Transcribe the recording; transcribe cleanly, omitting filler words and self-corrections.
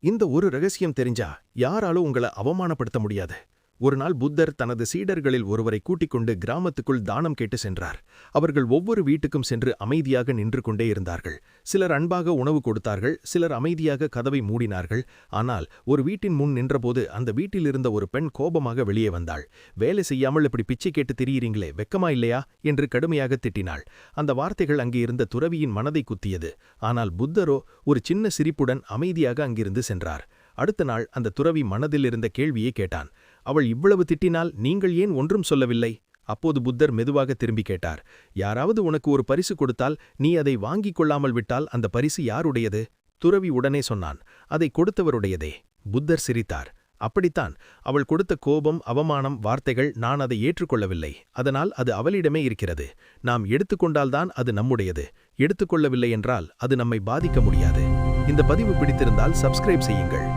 இந்த ஒரு ரகசியம் தெரிஞ்சா யாராலும் உங்களை அவமானப்படுத்த முடியாது. ஒரு நாள் புத்தர் தனது சீடர்களில் ஒருவரை கூட்டிக் கொண்டு கிராமத்துக்குள் தானம் கேட்டு சென்றார். அவர்கள் ஒவ்வொரு வீட்டுக்கும் சென்று அமைதியாக நின்று கொண்டே இருந்தார்கள். சிலர் அன்பாக உணவு கொடுத்தார்கள், சிலர் அமைதியாக கதவை மூடினார்கள். ஆனால் ஒரு வீட்டின் முன் நின்றபோது அந்த வீட்டில் இருந்த ஒரு பெண் கோபமாக வெளியே வந்தாள். வேலை செய்யாமல் இப்படி பிச்சை கேட்டு திரியிறீங்களே, வெக்கமா இல்லையா என்று கடுமையாக திட்டினாள். அந்த வார்த்தைகள் அங்கே இருந்த துறவியின் மனதை குத்தியது. ஆனால் புத்தரோ ஒரு சின்ன சிரிப்புடன் அமைதியாக அங்கிருந்து சென்றார். அடுத்த நாள் அந்த துறவி மனதில் இருந்த கேள்வியை கேட்டான். அவள் இவ்வளவு திட்டினால் நீங்கள் ஏன் ஒன்றும் சொல்லவில்லை? அப்போது புத்தர் மெதுவாக திரும்பி கேட்டார். யாராவது உனக்கு ஒரு பரிசு கொடுத்தால் நீ அதை வாங்கிக் கொள்ளாமல் விட்டால் அந்த பரிசு யாருடையது? துறவி உடனே சொன்னான், அதை கொடுத்தவருடையதே. புத்தர் சிரித்தார். அப்படித்தான், அவள் கொடுத்த கோபம், அவமானம், வார்த்தைகள், நான் அதை ஏற்றுக்கொள்ளவில்லை, அதனால் அது அவளிடமே இருக்கிறது. நாம் எடுத்துக்கொண்டால்தான் அது நம்முடையது. எடுத்துக்கொள்ளவில்லை என்றால் அது நம்மை பாதிக்க முடியாது. இந்த பதிவு பிடித்திருந்தால் சப்ஸ்கிரைப் செய்யுங்கள்.